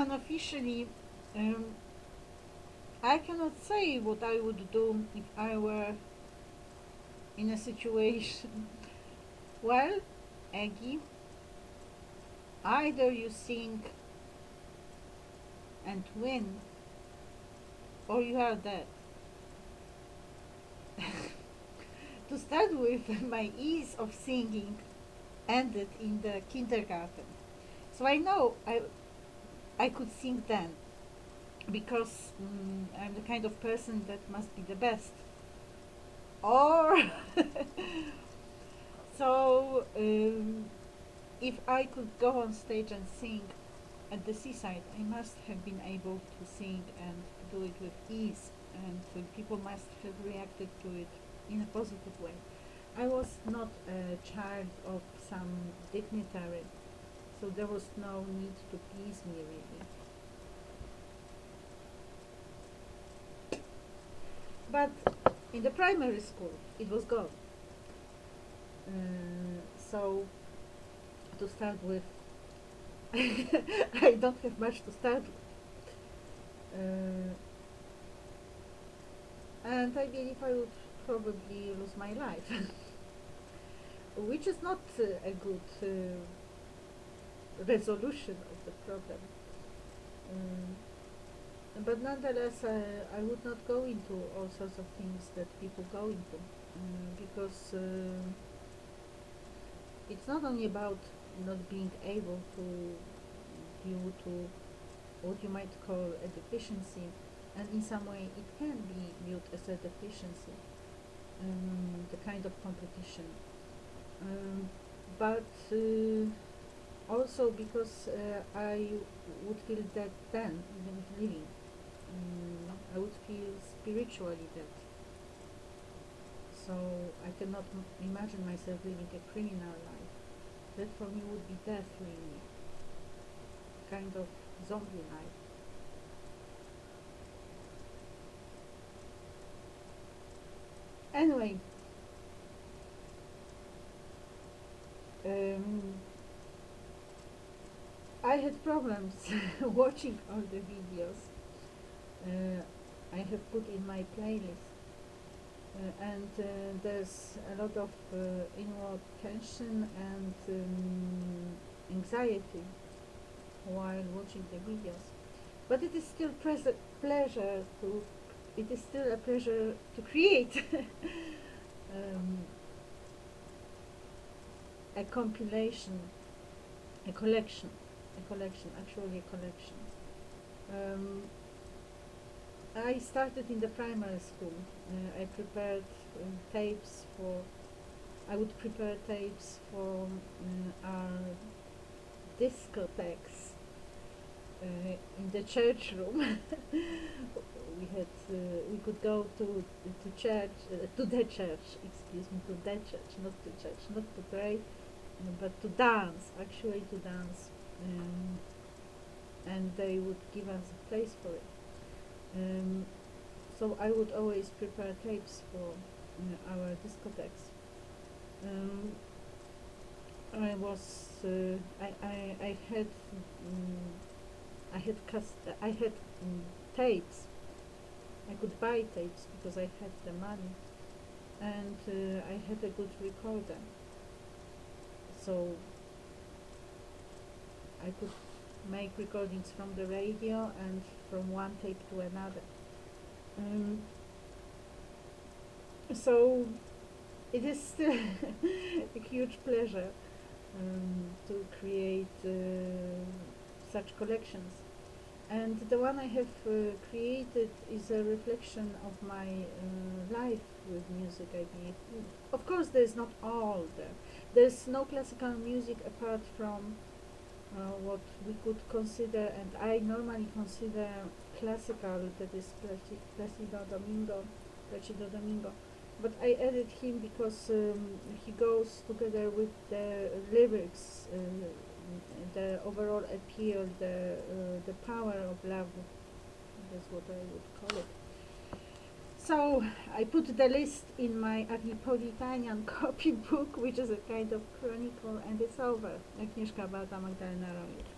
unofficially, um, I cannot say what I would do if I were in a situation. Well, Aggie, either you sing and win, or you are dead. To start with, my ease of singing ended in the kindergarten. So I know I could sing then because I'm the kind of person that must be the best. Or so if I could go on stage and sing at the seaside, I must have been able to sing and do it with ease, and people must have reacted to it in a positive way. I was not a child of some dignitary, so there was no need to please me really. But in the primary school, it was gone. So to start with, I don't have much to start with. And I believe I would probably lose my life, which is not a good resolution of the problem. But nonetheless, I would not go into all sorts of things that people go into, because it's not only about not being able to due to what you might call a deficiency, and in some way it can be viewed as a deficiency, the kind of competition, but also because I would feel dead then, even if living. I would feel spiritually dead. So I cannot imagine myself living a criminal life. That for me would be death, really, kind of zombie life. Anyway, I had problems watching all the videos I have put in my playlist, and there's a lot of inward tension and anxiety while watching the videos. But it is still pleasure to. It is still a pleasure to create um, a compilation, actually a collection. Um, I started in the primary school. I prepared tapes for. I would prepare tapes for our discotheques in the church room. We could go to church, to the church. Excuse me, to the church, not to church, not to pray, but to dance. Actually, to dance, and they would give us a place for it. So I would always prepare tapes for our discotheques. I was I had tapes. I could buy tapes because I had the money, and I had a good recorder, so I could make recordings from the radio and from one tape to another. So it is still a huge pleasure to create such collections. And the one I have created is a reflection of my life with music, I believe. Of course, there's not all there. There's no classical music apart from what we could consider, and I normally consider classical, that is Placido Domingo. But I added him because he goes together with the lyrics, the overall appeal, the power of love. That's what I would call it. So I put the list in my Agnipolitanian copybook, which is a kind of chronicle, and it's over. Agnieszka Balta, Magdalena Rojek.